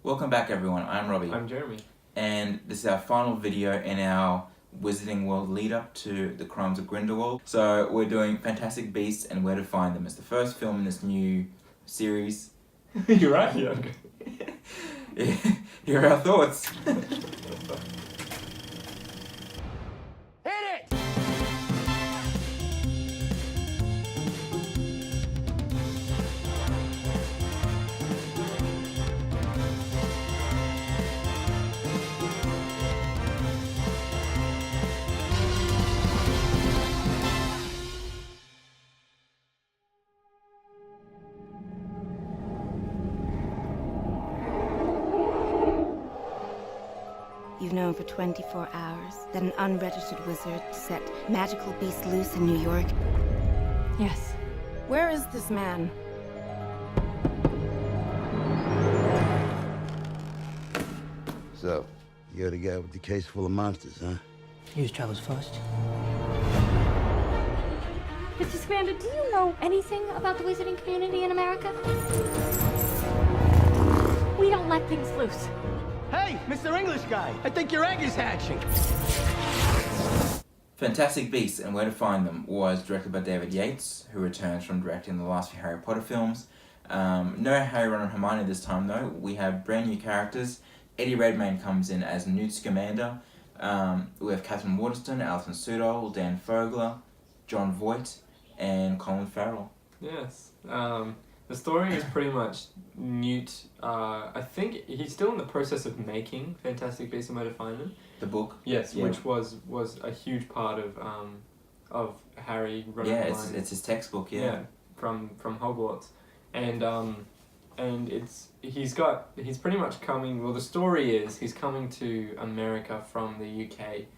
Welcome back everyone, I'm Robbie. I'm Jeremy. And this is our final video in our Wizarding World lead up to the Crimes of Grindelwald. So we're doing Fantastic Beasts and Where to Find Them. It's the first film in this new series. You're right, yeah. Here are our thoughts. You've known for 24 hours that an unregistered wizard set magical beasts loose in New York. Yes. Where is this man? So, you're the guy with the case full of monsters, huh? Whose travels first? Mr. Scamander, do you know anything about the wizarding community in America? We don't let things loose. Hey, Mr. English guy! I think your egg is hatching! Fantastic Beasts and Where to Find Them was directed by David Yates, who returns from directing the last few Harry Potter films. No Harry, Ron and Hermione this time though. We have brand new characters. Eddie Redmayne comes in as Newt Scamander. We have Catherine Waterston, Alison Sudol, Dan Fogler, John Voight, and Colin Farrell. Yes. The story is pretty much Newt. I think he's still in the process of making Fantastic Beasts and Where to Find Them. The book? Yes, Yeah. which was a huge part of Harry, Ron, and Hermione. It's his textbook, Yeah, from Hogwarts, and he's pretty much coming. Well, the story is he's coming to America from the UK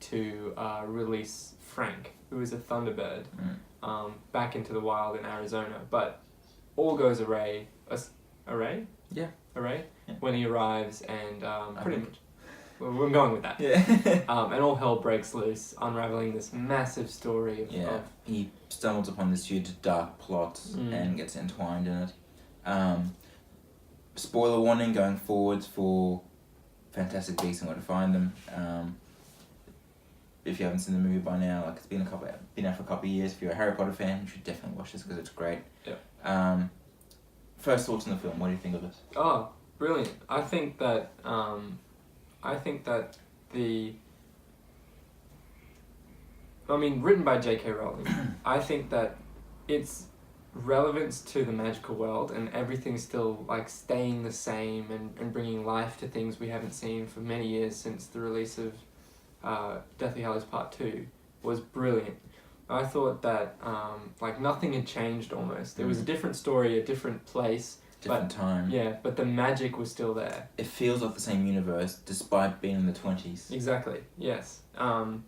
to release Frank, who is a Thunderbird, back into the wild in Arizona, but all goes array. Array? Yeah. Array? Yeah. When he arrives, and pretty much. Well, we're going with that. Yeah. And all hell breaks loose, unraveling this massive story of He stumbles upon this huge dark plot and gets entwined in it. Spoiler warning going forwards for Fantastic Beasts and Where to Find Them. If you haven't seen the movie by now, like it's been out for a couple of years. If you're a Harry Potter fan, you should definitely watch this because it's great. Yeah. First thoughts on the film. What do you think of it? Oh, brilliant! I think that written by J.K. Rowling. I think that its relevance to the magical world and everything's still like staying the same and bringing life to things we haven't seen for many years since the release of Deathly Hallows Part 2 was brilliant. I thought that nothing had changed almost. It was a different story, a different place. Different time. Yeah, but the magic was still there. It feels like the same universe despite being in the 20s. Exactly, yes. And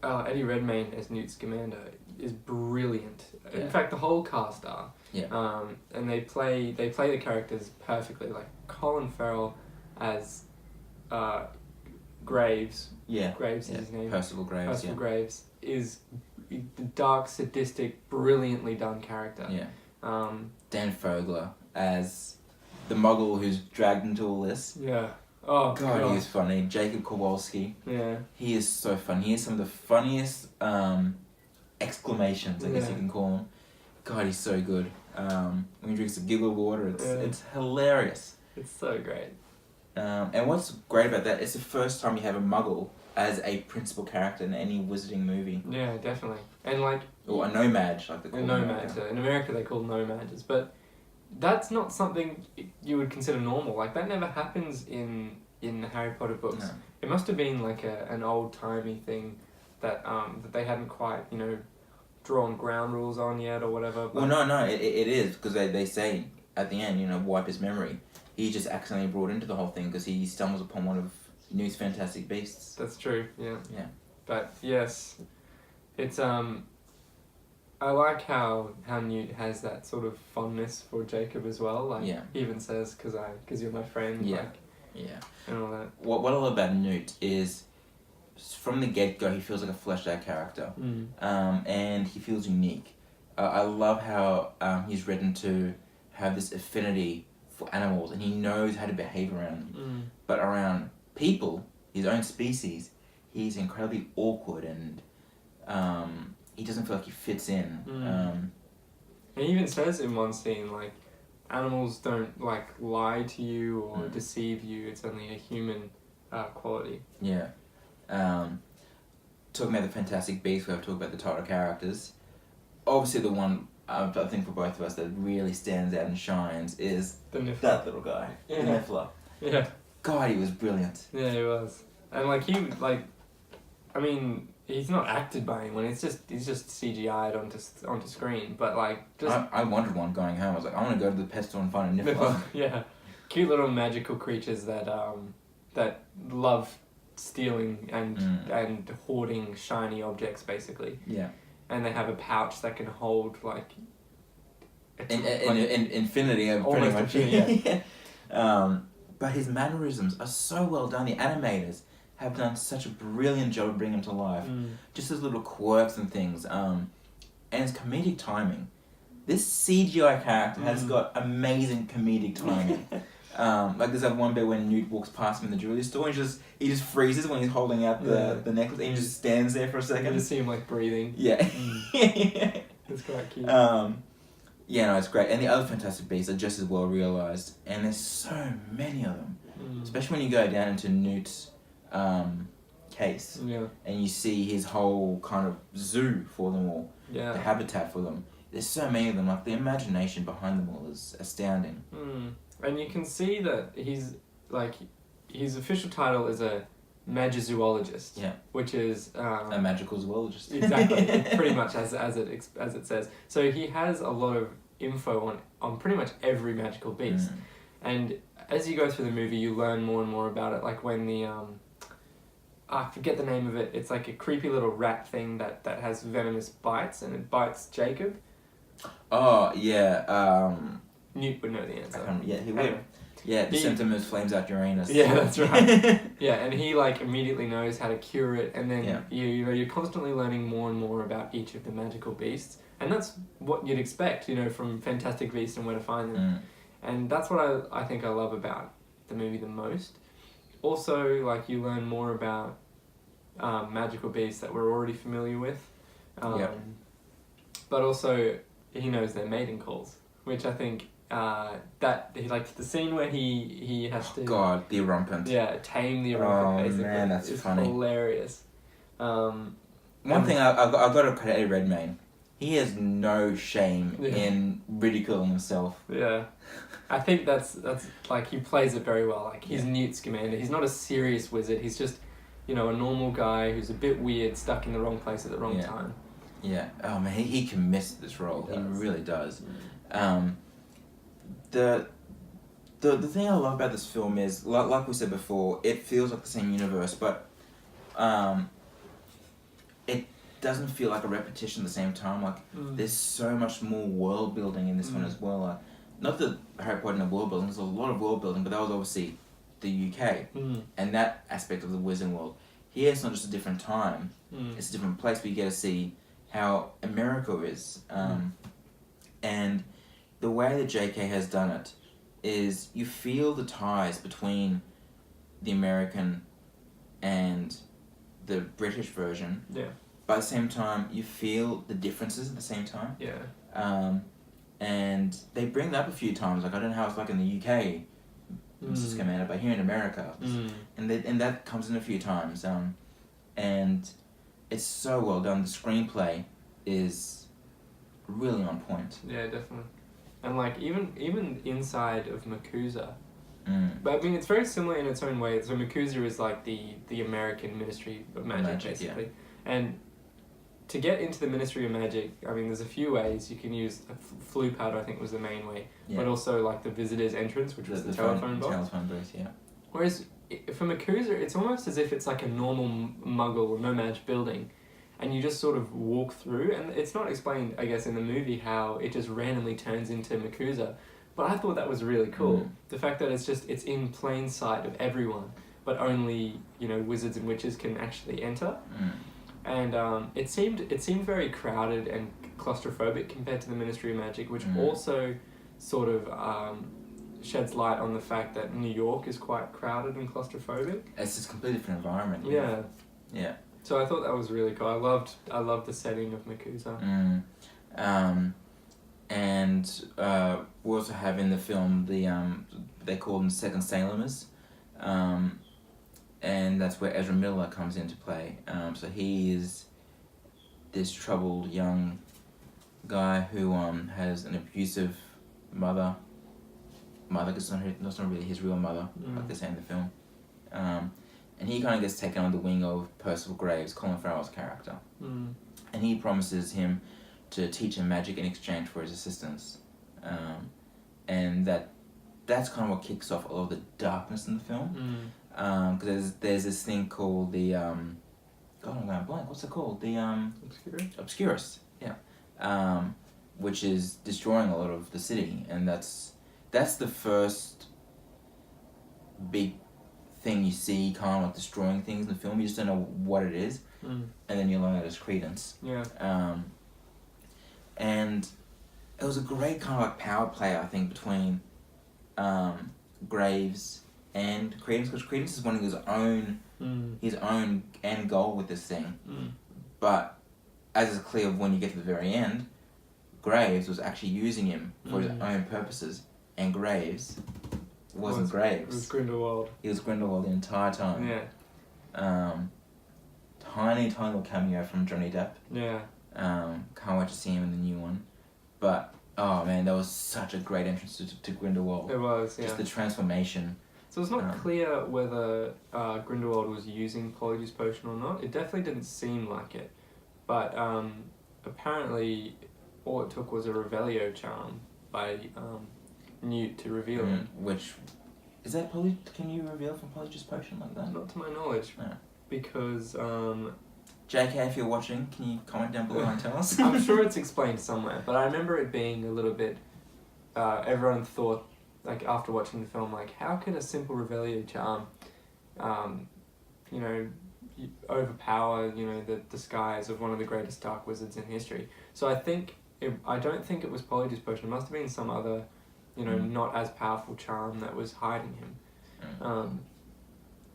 Eddie Redmayne as Newt Scamander is brilliant. Yeah. In fact, the whole cast are. Yeah. And they play the characters perfectly. Like Colin Farrell as Graves. Yeah. Graves is his name. Percival Graves. Percival Graves is the dark, sadistic, brilliantly done character. Yeah. Dan Fogler as the Muggle who's dragged into all this. Yeah. Oh God, he is funny. Jacob Kowalski. Yeah. He is so funny. He has some of the funniest exclamations, I guess you can call him. God, he's so good. When he drinks a giggle of water, it's hilarious. It's so great. And what's great about that, it's the first time you have a Muggle as a principal character in any wizarding movie. Yeah, definitely. And like... Or a nomad, like they call them. A nomad. In America they call nomads. But that's not something you would consider normal. Like, that never happens in the Harry Potter books. No. It must have been like an old-timey thing that they hadn't quite, drawn ground rules on yet or whatever. But Well, no, it is, because they say at the end, wipe his memory. He just accidentally brought into the whole thing because he stumbles upon one of Newt's Fantastic Beasts. That's true, yeah. Yeah. But, yes, it's, I like how Newt has that sort of fondness for Jacob as well. Like, Yeah. he even says, cause you're my friend. Yeah. Like, Yeah. and all that. What I love about Newt is, from the get-go, he feels like a fleshed-out character. And he feels unique. I love how he's written to have this affinity for animals, and he knows how to behave around them. But around people, his own species, he's incredibly awkward, and he doesn't feel like he fits in. He even says in one scene, like, animals don't, like, lie to you or deceive you. It's only a human quality. Yeah. Talking about the Fantastic Beasts, we have to talk about the title characters. Obviously, the one I think for both of us that really stands out and shines is The Niffler. that little guy, the Niffler. Yeah. God, he was brilliant. Yeah, he was. And, like, I mean, he's not acted by anyone. He's just CGI'd onto screen. But, like, just... I wanted one going home. I was like, I want to go to the pet store and find a Niffler. Yeah. Cute little magical creatures that love stealing and hoarding shiny objects, basically. Yeah. And they have a pouch that can hold, like... infinity, pretty almost much. infinity, yeah. But his mannerisms are so well done. The animators have done such a brilliant job of bringing him to life. Just his little quirks and things. And his comedic timing. This CGI character has got amazing comedic timing. Like there's that one bit when Newt walks past him in the jewelry store, and he just freezes when he's holding out the necklace, and he just stands there for a second. You just see him like breathing. Yeah. It's quite cute. Yeah, no, it's great. And the other Fantastic Beasts are just as well realised, and there's so many of them. Especially when you go down into Newt's case, and you see his whole kind of zoo for them all, the habitat for them. There's so many of them. Like the imagination behind them all is astounding. And you can see that his official title is a magizoologist. Yeah. Which is a magical zoologist. Exactly, pretty much as it says. So he has a lot of info on pretty much every magical beast, and as you go through the movie, you learn more and more about it. Like when the I forget the name of it. It's like a creepy little rat thing that has venomous bites, and it bites Jacob. Oh yeah. Newt would know the answer. Yeah, he would. Yeah, the symptom is flames out Uranus. Yeah, that's right. Yeah, and he like immediately knows how to cure it, and then you're constantly learning more and more about each of the magical beasts, and that's what you'd expect, from Fantastic Beasts and Where to Find Them, and that's what I think I love about the movie the most. Also, like you learn more about magical beasts that we're already familiar with, but also he knows their mating calls, which I think. That he like the scene where he has to the Erumpent. Yeah, tame the Erumpent basically. Man, that's funny. Hilarious. One thing I've got to credit Eddie Redmayne. He has no shame in ridiculing himself. Yeah, I think that's like he plays it very well. Like he's Newt Scamander. He's not a serious wizard. He's just a normal guy who's a bit weird, stuck in the wrong place at the wrong time. Yeah. Oh man, he commits to this role. He really does. The thing I love about this film is, like we said before, it feels like the same universe, but it doesn't feel like a repetition at the same time. Like there's so much more world building in this one as well. Not that Harry Potter and world building, there's a lot of world building, but that was obviously the UK and that aspect of the Wizarding World. Here it's not just a different time; it's a different place. But you get to see how America is, and the way that J.K. has done it is you feel the ties between the American and the British version. Yeah. But at the same time, you feel the differences at the same time. Yeah. And they bring that up a few times. Like, I don't know how it's like in the UK, Mrs. Commander, but here in America. And that comes in a few times. And it's so well done. The screenplay is really on point. Yeah, definitely. And like even inside of MACUSA, but I mean it's very similar in its own way. So MACUSA is like the American Ministry of Magic basically, and to get into the Ministry of Magic, I mean there's a few ways. You can use a flu powder, I think was the main way, but also like the visitor's entrance, which was the telephone box. Telephone booth, yeah. Whereas for MACUSA, it's almost as if it's like a normal Muggle or no-mage building. And you just sort of walk through, and it's not explained, I guess, in the movie how it just randomly turns into MACUSA. But I thought that was really cool. The fact that it's in plain sight of everyone, but only, wizards and witches can actually enter. And it seemed very crowded and claustrophobic compared to the Ministry of Magic, which also sort of sheds light on the fact that New York is quite crowded and claustrophobic. It's just a completely different environment. Yeah. So I thought that was really cool. I loved the setting of Makusa. And we also have in the film they call them second Salemers, and that's where Ezra Miller comes into play. So he is this troubled young guy who has an abusive mother, because that's not really his real mother, like they say in the film. And he kind of gets taken under the wing of Percival Graves, Colin Farrell's character. And he promises him to teach him magic in exchange for his assistance. And that's kind of what kicks off all of the darkness in the film. Because there's this thing called the... God, I'm going blank. What's it called? The... Obscurus, yeah. Which is destroying a lot of the city. And that's the first big thing you see kind of like destroying things in the film. You just don't know what it is. And then you learn that it's Credence. Yeah. And it was a great kind of like power play, I think, between Graves and Credence, because Credence is wanting his own end goal with this thing. But as is clear when you get to the very end, Graves was actually using him for his own purposes, and Graves wasn't Graves. It was Grindelwald. He was Grindelwald the entire time. Yeah. Tiny little cameo from Johnny Depp. Yeah. Can't wait to see him in the new one. But, oh man, that was such a great entrance to Grindelwald. It was, yeah. Just the transformation. So it's not clear whether Grindelwald was using Polyjuice Potion or not. It definitely didn't seem like it. But apparently all it took was a Revelio charm by Newt to reveal him. Which, is that can you reveal from Polyjuice Potion like that? Not to my knowledge. No. Because... JK, if you're watching, can you comment down below and tell us? I'm sure it's explained somewhere, but I remember it being a little bit... everyone thought, like, after watching the film, like, how can a simple Revelio charm, overpower, the disguise of one of the greatest dark wizards in history? So I don't think it was Polyjuice Potion. It must have been some other, not as powerful charm that was hiding him.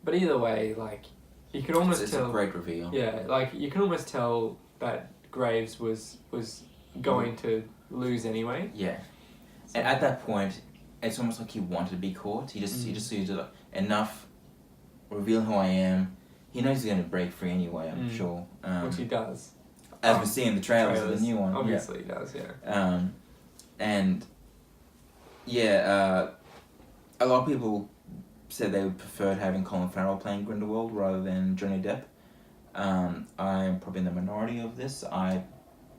But either way, like... You could almost tell... It's a great reveal. Yeah, like, you can almost tell that Graves was going to lose anyway. Yeah. And at that point, it's almost like he wanted to be caught. He just used it enough, reveal who I am. He knows he's going to break free anyway, I'm sure. Which he does. As we see in the trailers of the new one. Obviously he does, yeah. And, yeah, a lot of people said they would prefer having Colin Farrell playing Grindelwald rather than Johnny Depp. I'm probably in the minority of this. I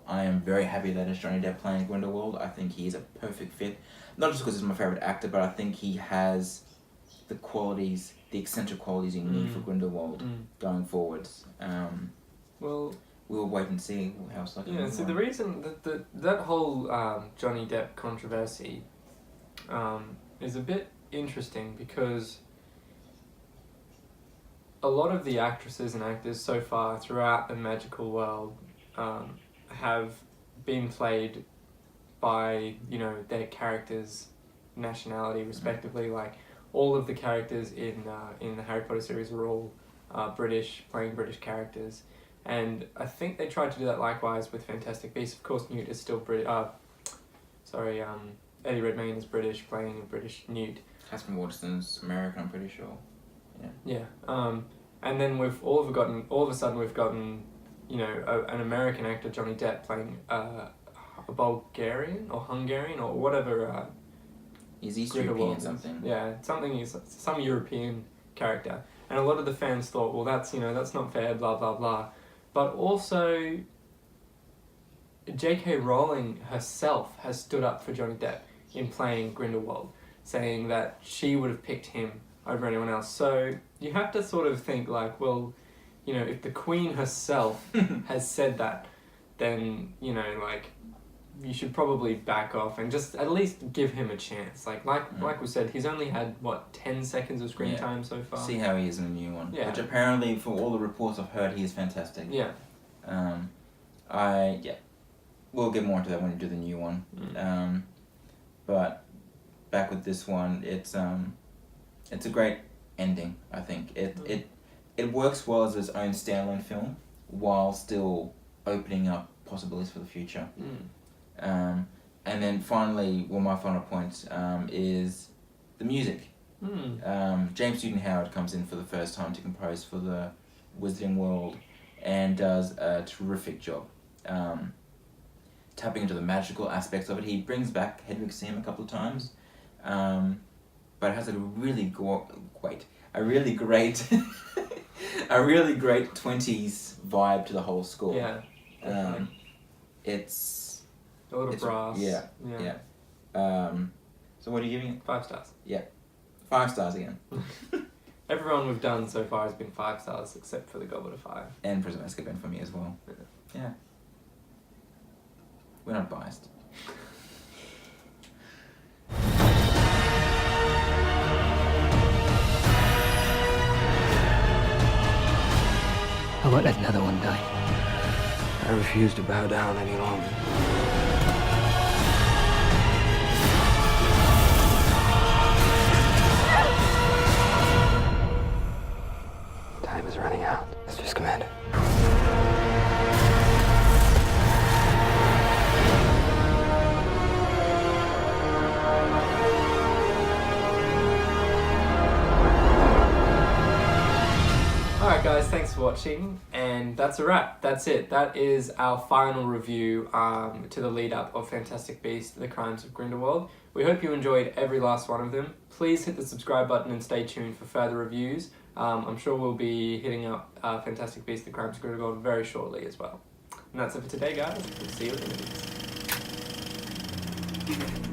am very happy that it's Johnny Depp playing Grindelwald. I think he is a perfect fit. Not just because he's my favourite actor, but I think he has the qualities, the eccentric qualities you need for Grindelwald going forwards. Well... We'll wait and see how it's like. Yeah, so the reason that whole Johnny Depp controversy is a bit interesting because a lot of the actresses and actors so far throughout the magical world have been played by their characters' nationality respectively. Like all of the characters in the Harry Potter series are all British, playing British characters, and I think they tried to do that likewise with Fantastic Beasts. Of course, Newt is still British. Eddie Redmayne is British, playing a British Newt. Catherine Waterston's American, I'm pretty sure. Yeah. And then all of a sudden we've gotten, an American actor, Johnny Depp, playing a Bulgarian or Hungarian or whatever. He's East European something. Yeah, some European character. And a lot of the fans thought, well, that's not fair, blah blah blah. But also, J.K. Rowling herself has stood up for Johnny Depp in playing Grindelwald, saying that she would have picked him over anyone else. So you have to sort of think like, well, if the Queen herself has said that, then, you should probably back off and just at least give him a chance. Like we said, he's only had, 10 seconds of screen time so far? See how he is in the new one. Yeah. Which apparently, for all the reports I've heard, he is fantastic. Yeah. We'll get more into that when we do the new one. But back with this one. It's a great ending. I think it works well as its own standalone film while still opening up possibilities for the future. And then finally, my final point is the music. James Newton Howard comes in for the first time to compose for the Wizarding World and does a terrific job. Tapping into the magical aspects of it. He brings back Hedwig Sim a couple of times, but it has a really great a really great 20s vibe to the whole score. Yeah. It's a lot of brass. Yeah. So what are you giving it? 5 stars. Yeah. 5 stars again. Everyone we've done so far has been 5 stars, except for the Goblet of Fire. And Prison of Azkaban for me as well. Yeah. We're not biased. I won't let another one die. I refuse to bow down any longer. Time is running out. Mr. Commander. Alright guys, thanks for watching, and that's a wrap. That's it. That is our final review to the lead up of Fantastic Beasts: The Crimes of Grindelwald. We hope you enjoyed every last one of them. Please hit the subscribe button and stay tuned for further reviews. I'm sure we'll be hitting up Fantastic Beasts: The Crimes of Grindelwald very shortly as well. And that's it for today, guys. We'll see you in the next.